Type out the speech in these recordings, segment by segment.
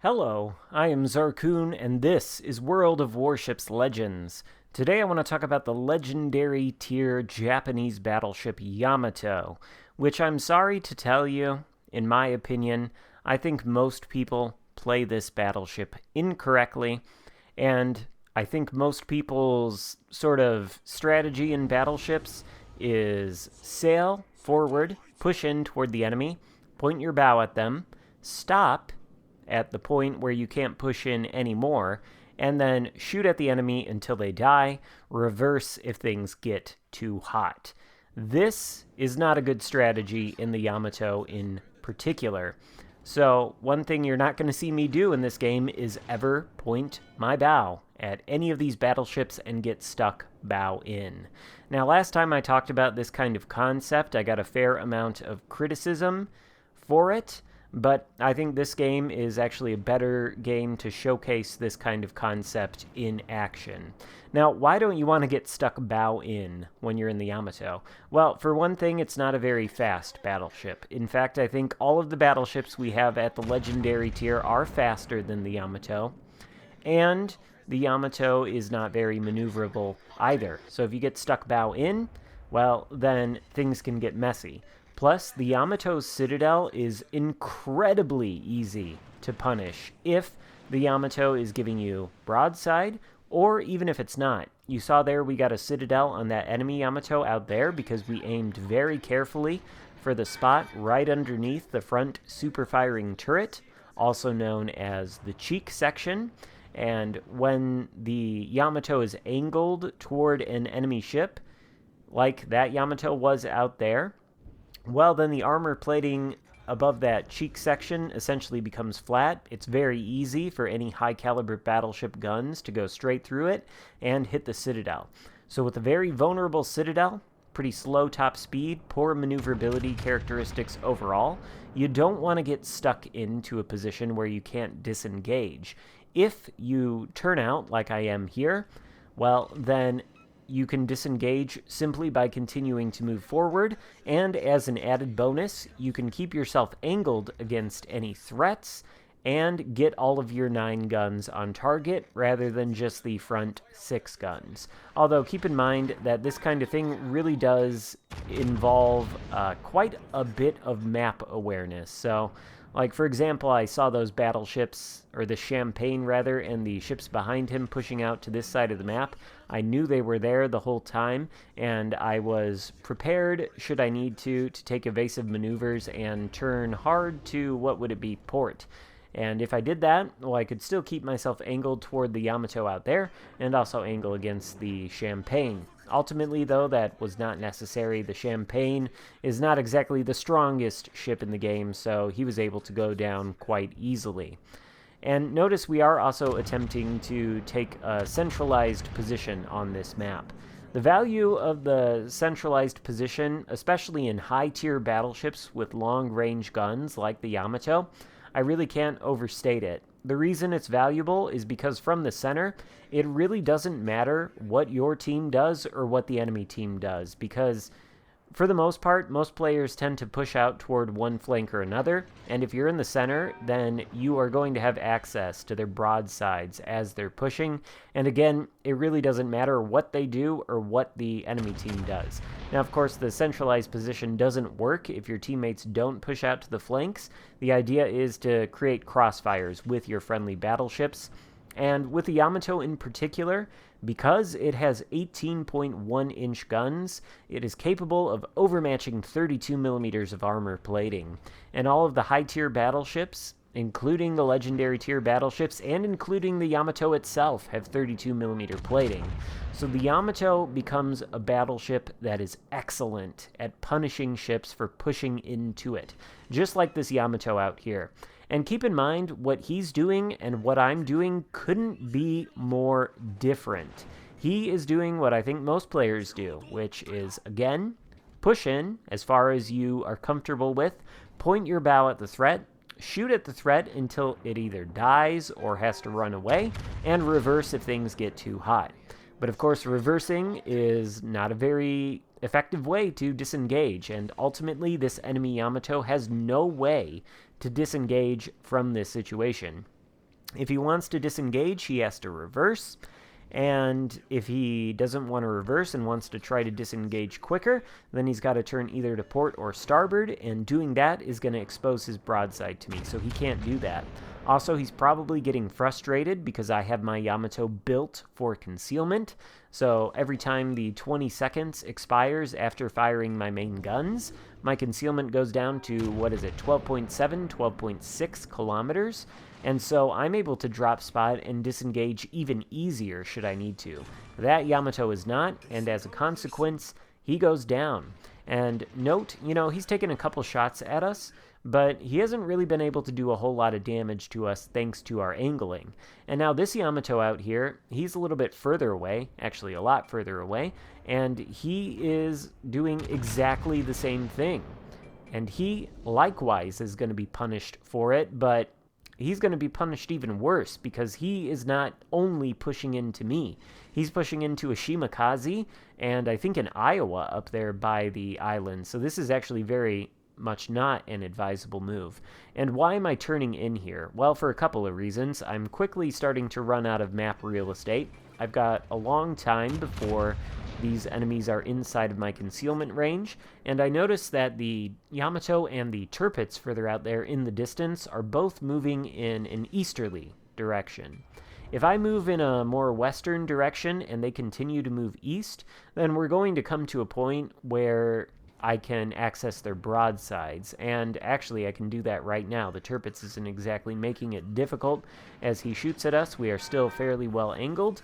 Hello, I am Xarkun, and this is World of Warships Legends. Today I want to talk about the legendary tier Japanese battleship Yamato, which I'm sorry to tell you, in my opinion, I think most people play this battleship incorrectly, and I think most people's sort of strategy in battleships is sail forward, push in toward the enemy, point your bow at them, stop at the point where you can't push in anymore, and then shoot at the enemy until they die, reverse if things get too hot. This is not a good strategy in the Yamato in particular. So one thing you're not going to see me do in this game is ever point my bow at any of these battleships and get stuck bow in. Now, last time I talked about this kind of concept, I got a fair amount of criticism for it, but I think this game is actually a better game to showcase this kind of concept in action. Now, why don't you want to get stuck bow in when you're in the Yamato? Well, for one thing, it's not a very fast battleship. In fact, I think all of the battleships we have at the legendary tier are faster than the Yamato, and the Yamato is not very maneuverable either. So if you get stuck bow in, well, then things can get messy. Plus, the Yamato's citadel is incredibly easy to punish if the Yamato is giving you broadside, or even if it's not. You saw there we got a citadel on that enemy Yamato out there because we aimed very carefully for the spot right underneath the front super firing turret, also known as the cheek section. And when the Yamato is angled toward an enemy ship, like that Yamato was out there, well, then the armor plating above that cheek section essentially becomes flat. It's very easy for any high-caliber battleship guns to go straight through it and hit the citadel. So with a very vulnerable citadel, pretty slow top speed, poor maneuverability characteristics overall, you don't want to get stuck into a position where you can't disengage. If you turn out like I am here, well, then you can disengage simply by continuing to move forward, and as an added bonus, you can keep yourself angled against any threats and get all of your 9 guns on target rather than just the front 6 guns. Although keep in mind that this kind of thing really does involve quite a bit of map awareness. So, like, for example, I saw those battleships, or the Champagne, rather, and the ships behind him pushing out to this side of the map. I knew they were there the whole time, and I was prepared, should I need to take evasive maneuvers and turn hard to, what would it be, port. And if I did that, well, I could still keep myself angled toward the Yamato out there, and also angle against the Champagne. Ultimately, though, that was not necessary. The Champagne is not exactly the strongest ship in the game, so he was able to go down quite easily. And notice we are also attempting to take a centralized position on this map. The value of the centralized position, especially in high-tier battleships with long-range guns like the Yamato, I really can't overstate it. The reason it's valuable is because from the center, it really doesn't matter what your team does or what the enemy team does, because for the most part, most players tend to push out toward one flank or another, and if you're in the center, then you are going to have access to their broadsides as they're pushing, and again, it really doesn't matter what they do or what the enemy team does. Now, of course, the centralized position doesn't work if your teammates don't push out to the flanks. The idea is to create crossfires with your friendly battleships, and with the Yamato in particular, because it has 18.1-inch guns, it is capable of overmatching 32 millimeters of armor plating. And all of the high-tier battleships, including the legendary tier battleships and including the Yamato itself, have 32 millimeter plating. So the Yamato becomes a battleship that is excellent at punishing ships for pushing into it, just like this Yamato out here. And keep in mind, what he's doing and what I'm doing couldn't be more different. He is doing what I think most players do, which is, again, push in as far as you are comfortable with, point your bow at the threat, shoot at the threat until it either dies or has to run away, and reverse if things get too hot. But of course, reversing is not a very effective way to disengage, and ultimately this enemy Yamato has no way to disengage from this situation. If he wants to disengage, he has to reverse. And if he doesn't want to reverse and wants to try to disengage quicker, then he's got to turn either to port or starboard, and doing that is going to expose his broadside to me, so he can't do that. Also, he's probably getting frustrated because I have my Yamato built for concealment, so every time the 20 seconds expires after firing my main guns, my concealment goes down to, 12.7, 12.6 kilometers, and so I'm able to drop spot and disengage even easier should I need to. That Yamato is not, and as a consequence, he goes down. And note, he's taken a couple shots at us, but he hasn't really been able to do a whole lot of damage to us thanks to our angling. And now this Yamato out here, he's a little bit further away, actually a lot further away, and he is doing exactly the same thing. And he, likewise, is going to be punished for it, but he's going to be punished even worse because he is not only pushing into me. He's pushing into a Shimakaze and I think an Iowa up there by the island. So this is actually very much not an advisable move. And why am I turning in here? Well, for a couple of reasons. I'm quickly starting to run out of map real estate. I've got a long time before these enemies are inside of my concealment range, and I notice that the Yamato and the Tirpitz further out there in the distance are both moving in an easterly direction. If I move in a more western direction and they continue to move east, then we're going to come to a point where I can access their broadsides, and actually I can do that right now. The Tirpitz isn't exactly making it difficult as he shoots at us. We are still fairly well angled,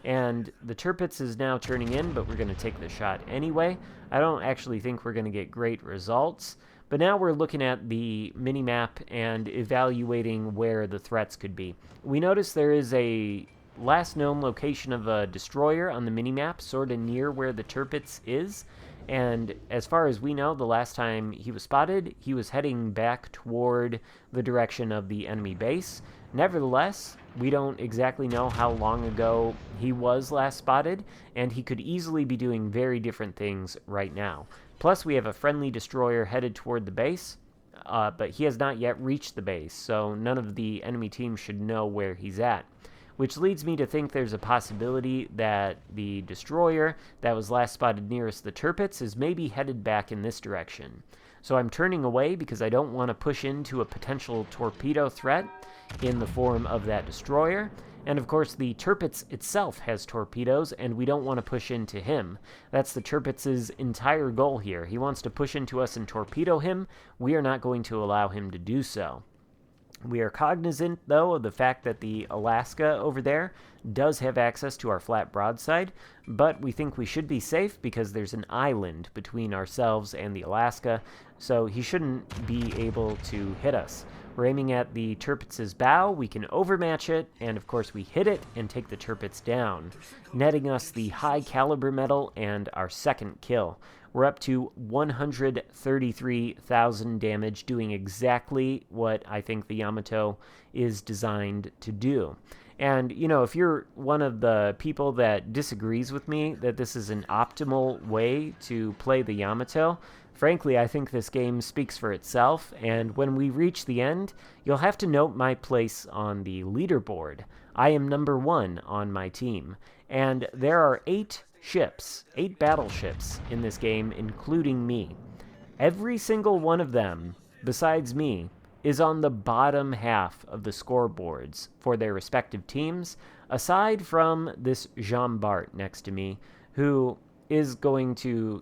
and the Tirpitz is now turning in, but we're going to take the shot anyway. I don't actually think we're going to get great results, but now we're looking at the minimap and evaluating where the threats could be. We notice there is a last known location of a destroyer on the minimap, sort of near where the Tirpitz is. And as far as we know, the last time he was spotted, he was heading back toward the direction of the enemy base. Nevertheless, we don't exactly know how long ago he was last spotted, and he could easily be doing very different things right now. Plus, we have a friendly destroyer headed toward the base, but he has not yet reached the base, so none of the enemy team should know where he's at. Which leads me to think there's a possibility that the destroyer that was last spotted nearest the Tirpitz is maybe headed back in this direction. So I'm turning away because I don't want to push into a potential torpedo threat in the form of that destroyer. And of course the Tirpitz itself has torpedoes, and we don't want to push into him. That's the Tirpitz's entire goal here. He wants to push into us and torpedo him. We are not going to allow him to do so. We are cognizant, though, of the fact that the Alaska over there does have access to our flat broadside, but we think we should be safe because there's an island between ourselves and the Alaska, so he shouldn't be able to hit us. We're aiming at the Tirpitz's bow, we can overmatch it, and of course we hit it and take the Tirpitz down, netting us the high caliber medal and our second kill. We're up to 133,000 damage, doing exactly what I think the Yamato is designed to do. And, if you're one of the people that disagrees with me that this is an optimal way to play the Yamato, frankly, I think this game speaks for itself, and when we reach the end, you'll have to note my place on the leaderboard. I am number 1 on my team, and there are 8 battleships in this game, including me. Every single one of them, besides me, is on the bottom half of the scoreboards for their respective teams, aside from this Jean Bart next to me, who is going to,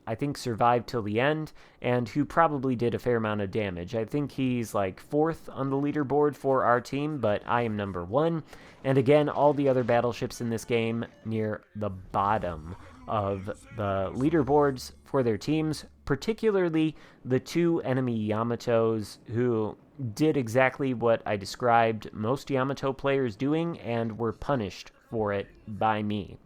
I think survive till the end, and who probably did a fair amount of damage. I think he's like 4th on the leaderboard for our team, but I am number 1. And again, all the other battleships in this game near the bottom of the leaderboards for their teams, particularly the 2 enemy Yamatos who did exactly what I described most Yamato players doing and were punished for it by me.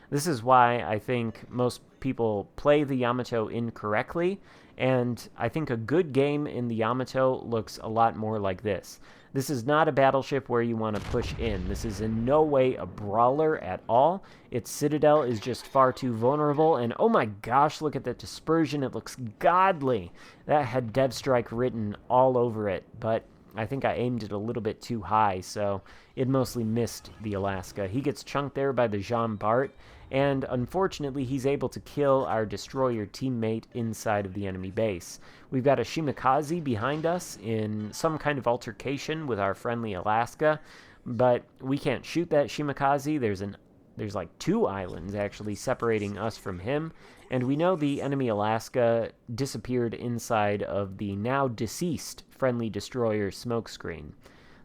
This is why I think most people play the Yamato incorrectly, and I think a good game in the Yamato looks a lot more like this. This is not a battleship where you want to push in. This is in no way a brawler at all. Its citadel is just far too vulnerable, and oh my gosh, look at that dispersion. It looks godly. That had Dev Strike written all over it, but I think I aimed it a little bit too high, so it mostly missed the Alaska. He gets chunked there by the Jean Bart, and unfortunately he's able to kill our destroyer teammate inside of the enemy base. We've got a Shimakaze behind us in some kind of altercation with our friendly Alaska, but we can't shoot that Shimakaze. There's like 2 islands actually separating us from him, and we know the enemy Alaska disappeared inside of the now deceased friendly destroyer smokescreen.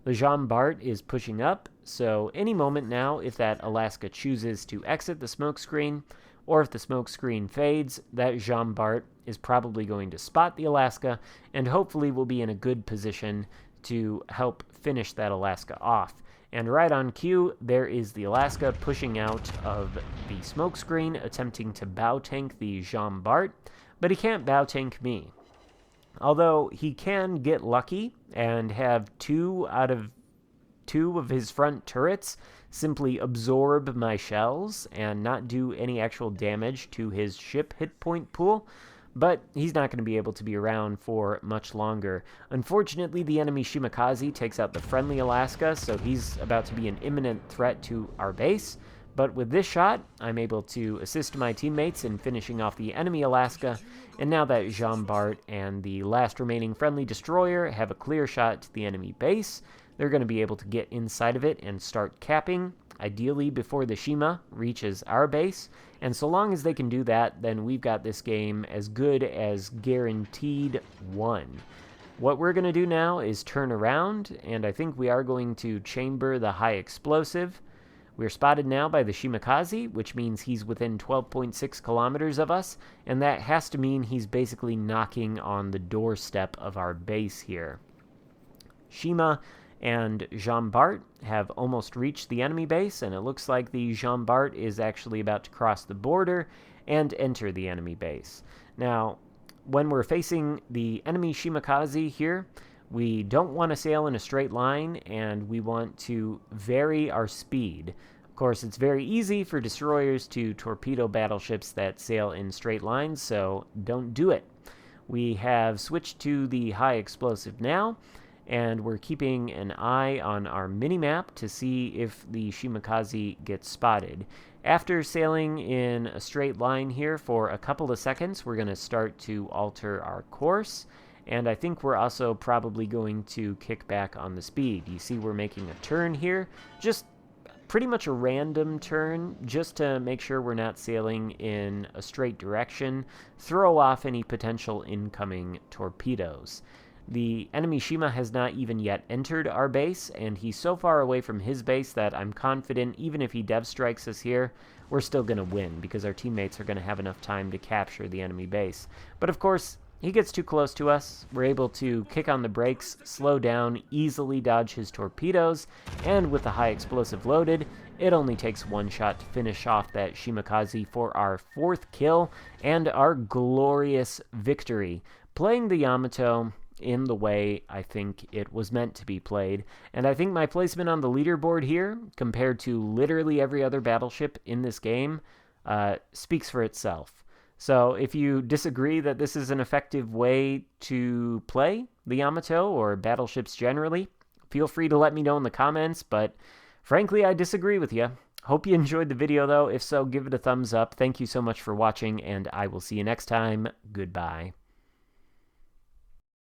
The Jean Bart is pushing up, so any moment now, if that Alaska chooses to exit the smokescreen, or if the smokescreen fades, that Jean Bart is probably going to spot the Alaska, and hopefully will be in a good position to help finish that Alaska off. And right on cue, there is the Alaska pushing out of the smokescreen, attempting to bow tank the Jean Bart, but he can't bow tank me. Although he can get lucky and have 2 out of 2 of his front turrets simply absorb my shells and not do any actual damage to his ship hit point pool, but he's not going to be able to be around for much longer. Unfortunately, the enemy Shimakaze takes out the friendly Alaska, so he's about to be an imminent threat to our base. But with this shot, I'm able to assist my teammates in finishing off the enemy Alaska, and now that Jean Bart and the last remaining friendly destroyer have a clear shot to the enemy base, they're going to be able to get inside of it and start capping, ideally before the Shima reaches our base. And so long as they can do that, then we've got this game as good as guaranteed won. What we're going to do now is turn around, and I think we are going to chamber the high explosive. We're spotted now by the Shimakaze, which means he's within 12.6 kilometers of us, and that has to mean he's basically knocking on the doorstep of our base here. Shima and Jean Bart have almost reached the enemy base, and it looks like the Jean Bart is actually about to cross the border and enter the enemy base. Now, when we're facing the enemy Shimakaze here, we don't want to sail in a straight line, and we want to vary our speed. Of course, it's very easy for destroyers to torpedo battleships that sail in straight lines, so don't do it. We have switched to the high explosive now, and we're keeping an eye on our minimap to see if the Shimakaze gets spotted. After sailing in a straight line here for a couple of seconds, we're going to start to alter our course, and I think we're also probably going to kick back on the speed. You see we're making a turn here, just pretty much a random turn, just to make sure we're not sailing in a straight direction, throw off any potential incoming torpedoes. The enemy Shima has not even yet entered our base, and he's so far away from his base that I'm confident even if he dev strikes us here, we're still going to win, because our teammates are going to have enough time to capture the enemy base. But of course, he gets too close to us. We're able to kick on the brakes, slow down, easily dodge his torpedoes, and with the high explosive loaded, it only takes 1 shot to finish off that Shimakaze for our 4th kill and our glorious victory. Playing the Yamato in the way I think it was meant to be played, and I think my placement on the leaderboard here, compared to literally every other battleship in this game, speaks for itself. So if you disagree that this is an effective way to play the Yamato or battleships generally, feel free to let me know in the comments, but frankly, I disagree with you. Hope you enjoyed the video, though. If so, give it a thumbs up. Thank you so much for watching, and I will see you next time. Goodbye.